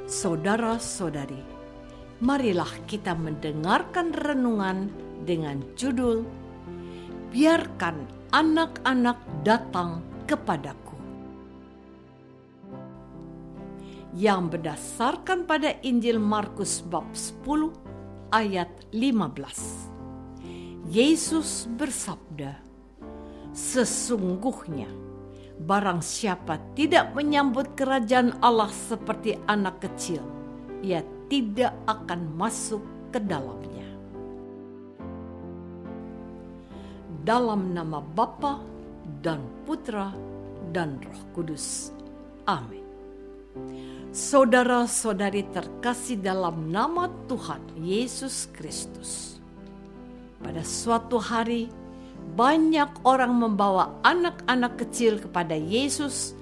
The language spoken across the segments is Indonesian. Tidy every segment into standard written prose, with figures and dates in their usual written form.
Saudara-saudari, marilah kita mendengarkan renungan dengan judul Biarkan Anak-anak Datang Kepadaku, yang berdasarkan pada Injil Markus bab 10 ayat 15. Yesus bersabda, "Sesungguhnya barang siapa tidak menyambut kerajaan Allah seperti anak kecil, ia tidak akan masuk ke dalamnya." Dalam nama Bapa dan Putra dan Roh Kudus. Amin. Saudara-saudari terkasih dalam nama Tuhan Yesus Kristus. Pada suatu hari, banyak orang membawa anak-anak kecil kepada Yesus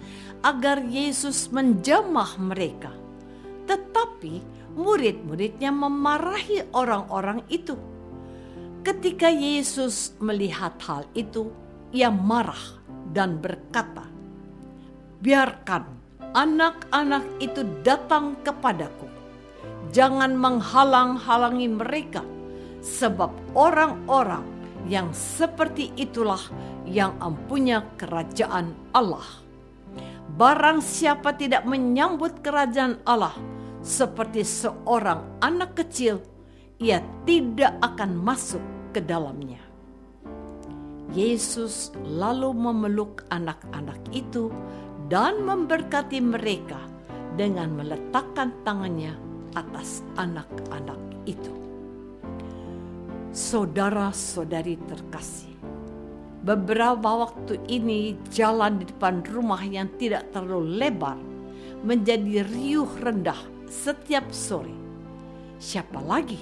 agar Yesus menjamah mereka. Tetapi murid-muridnya memarahi orang-orang itu. Ketika Yesus melihat hal itu, ia marah dan berkata, "Biarkan anak-anak itu datang kepadaku. Jangan menghalang-halangi mereka, sebab orang-orang yang seperti itulah yang mempunyai kerajaan Allah. Barang siapa tidak menyambut kerajaan Allah seperti seorang anak kecil, ia tidak akan masuk ke dalamnya." Yesus lalu memeluk anak-anak itu dan memberkati mereka dengan meletakkan tangannya atas anak-anak itu. Saudara-saudari terkasih, beberapa waktu ini jalan di depan rumah yang tidak terlalu lebar menjadi riuh rendah setiap sore. Siapa lagi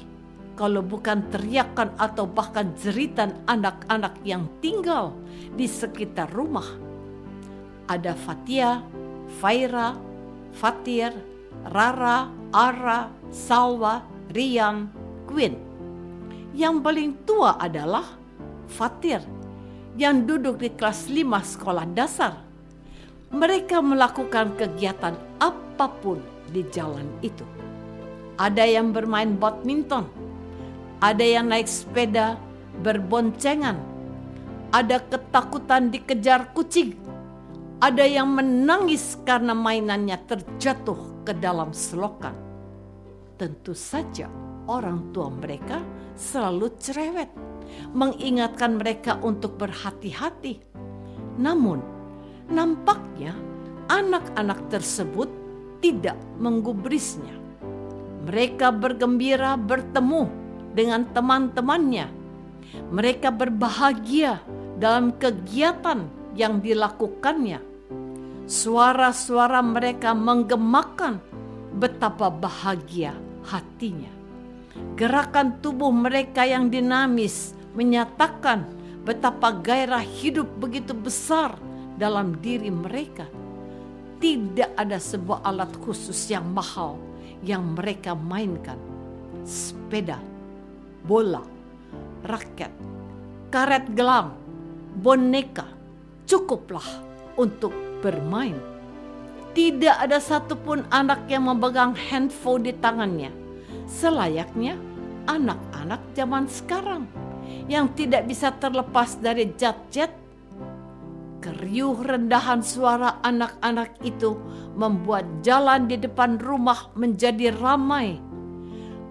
kalau bukan teriakan atau bahkan jeritan anak-anak yang tinggal di sekitar rumah. Ada Fatia, Faira, Fatir, Rara, Ara, Salwa, Rian, Queen. Yang paling tua adalah Fatir yang duduk di kelas 5 sekolah dasar. Mereka melakukan kegiatan apapun di jalan itu. Ada yang bermain badminton, ada yang naik sepeda berboncengan, ada ketakutan dikejar kucing, ada yang menangis karena mainannya terjatuh ke dalam selokan. Tentu saja orang tua mereka selalu cerewet, mengingatkan mereka untuk berhati-hati. Namun, nampaknya anak-anak tersebut tidak menggubrisnya. Mereka bergembira bertemu dengan teman-temannya. Mereka berbahagia dalam kegiatan yang dilakukannya. Suara-suara mereka menggemakan betapa bahagia hatinya. Gerakan tubuh mereka yang dinamis menyatakan betapa gairah hidup begitu besar dalam diri mereka. Tidak ada sebuah alat khusus yang mahal yang mereka mainkan. Sepeda, bola, raket, karet gelang, boneka, cukuplah untuk bermain. Tidak ada satupun anak yang memegang handphone di tangannya, selayaknya anak-anak zaman sekarang yang tidak bisa terlepas dari gadget. Keriuh rendahan suara anak-anak itu membuat jalan di depan rumah menjadi ramai.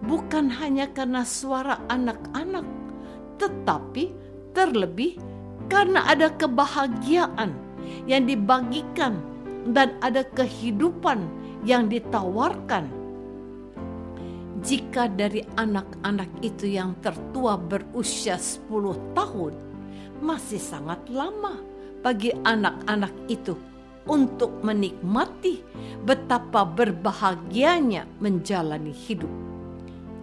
Bukan hanya karena suara anak-anak, tetapi terlebih karena ada kebahagiaan yang dibagikan dan ada kehidupan yang ditawarkan. Jika dari anak-anak itu yang tertua berusia 10 tahun, masih sangat lama bagi anak-anak itu untuk menikmati betapa berbahagianya menjalani hidup.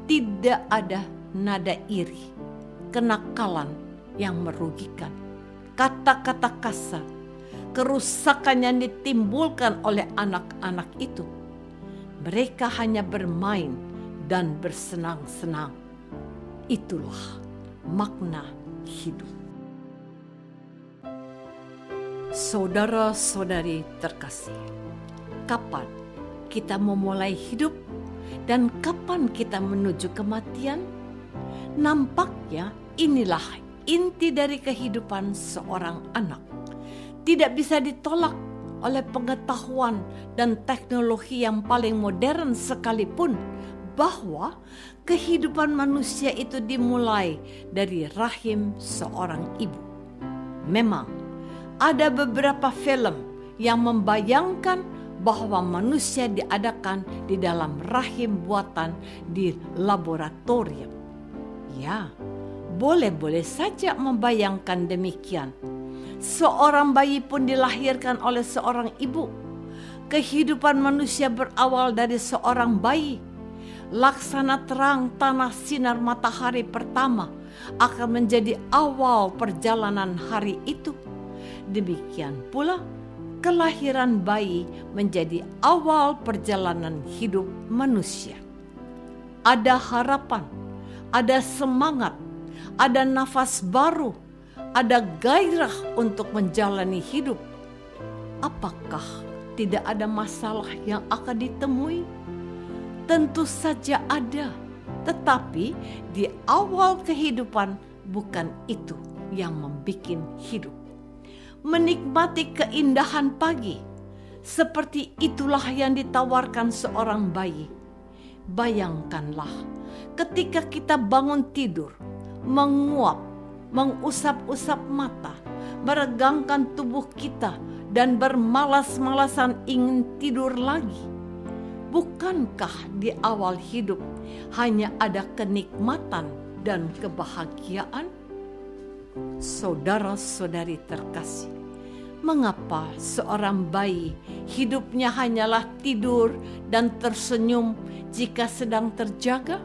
Tidak ada nada iri, kenakalan yang merugikan, kata-kata kasar, kerusakan yang ditimbulkan oleh anak-anak itu. Mereka hanya bermain dan bersenang-senang. Itulah makna hidup. Saudara-saudari terkasih, kapan kita memulai hidup dan kapan kita menuju kematian? Nampaknya inilah inti dari kehidupan seorang anak. Tidak bisa ditolak oleh pengetahuan dan teknologi yang paling modern sekalipun, bahwa kehidupan manusia itu dimulai dari rahim seorang ibu. Memang ada beberapa film yang membayangkan bahwa manusia diadakan di dalam rahim buatan di laboratorium. Ya, boleh-boleh saja membayangkan demikian. Seorang bayi pun dilahirkan oleh seorang ibu. Kehidupan manusia berawal dari seorang bayi. Laksana terang tanah sinar matahari pertama akan menjadi awal perjalanan hari itu. Demikian pula kelahiran bayi menjadi awal perjalanan hidup manusia. Ada harapan, ada semangat, ada nafas baru, ada gairah untuk menjalani hidup. Apakah tidak ada masalah yang akan ditemui? Tentu saja ada, tetapi di awal kehidupan bukan itu yang membuat hidup. Menikmati keindahan pagi, seperti itulah yang ditawarkan seorang bayi. Bayangkanlah ketika kita bangun tidur, menguap, mengusap-usap mata, meregangkan tubuh kita, dan bermalas-malasan ingin tidur lagi. Bukankah di awal hidup hanya ada kenikmatan dan kebahagiaan? Saudara-saudari terkasih, mengapa seorang bayi hidupnya hanyalah tidur dan tersenyum jika sedang terjaga?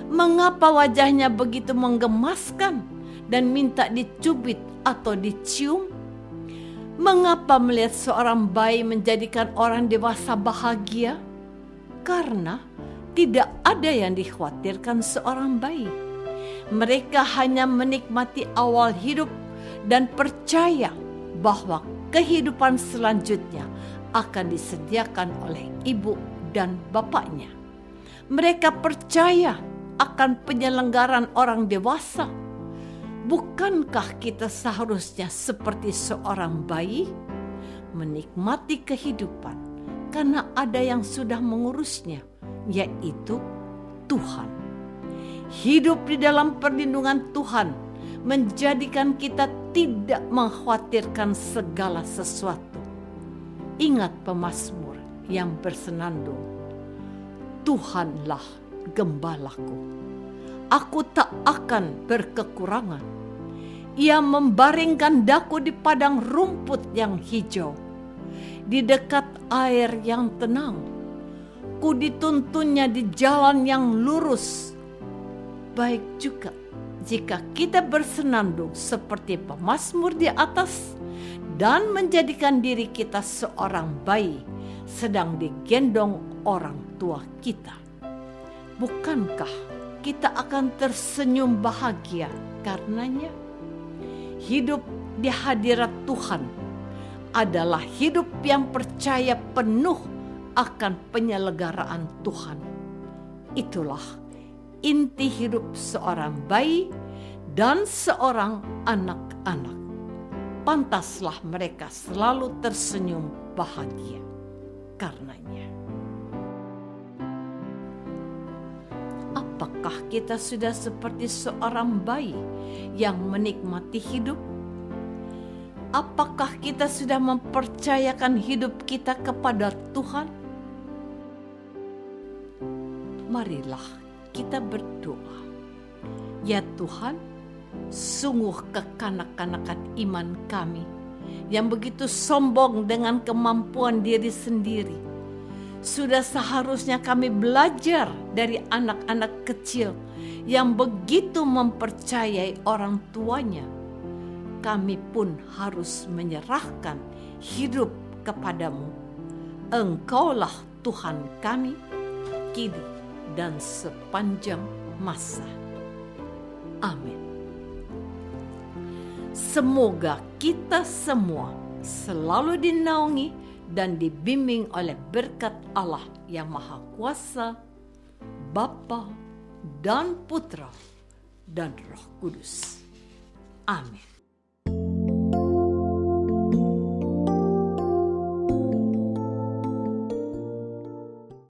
Mengapa wajahnya begitu menggemaskan dan minta dicubit atau dicium? Mengapa melihat seorang bayi menjadikan orang dewasa bahagia? Karena tidak ada yang dikhawatirkan seorang bayi. Mereka hanya menikmati awal hidup dan percaya bahwa kehidupan selanjutnya akan disediakan oleh ibu dan bapaknya. Mereka percaya akan penyelenggaran orang dewasa. Bukankah kita seharusnya seperti seorang bayi, menikmati kehidupan karena ada yang sudah mengurusnya, yaitu Tuhan. Hidup di dalam perlindungan Tuhan menjadikan kita tidak mengkhawatirkan segala sesuatu. Ingat pemazmur yang bersenandung, Tuhanlah gembalaku, aku tak akan berkekurangan. Ia membaringkan daku di padang rumput yang hijau, di dekat air yang tenang. Ku dituntunnya di jalan yang lurus. Baik juga jika kita bersenandung seperti pemazmur di atas dan menjadikan diri kita seorang bayi sedang digendong orang tua kita. Bukankah kita akan tersenyum bahagia karenanya? Hidup di hadirat Tuhan adalah hidup yang percaya penuh akan penyelenggaraan Tuhan. Itulah inti hidup seorang bayi dan seorang anak-anak. Pantaslah mereka selalu tersenyum bahagia karenanya. Apakah kita sudah seperti seorang bayi yang menikmati hidup? Apakah kita sudah mempercayakan hidup kita kepada Tuhan? Marilah kita berdoa. Ya Tuhan, sungguh kekanak-kanakan iman kami yang begitu sombong dengan kemampuan diri sendiri. Sudah seharusnya kami belajar dari anak-anak kecil yang begitu mempercayai orang tuanya. Kami pun harus menyerahkan hidup kepadamu. Engkaulah Tuhan kami, kini dan sepanjang masa. Amin. Semoga kita semua selalu dinaungi dan dibimbing oleh berkat Allah yang Maha Kuasa, Bapa dan Putra dan Roh Kudus. Amin.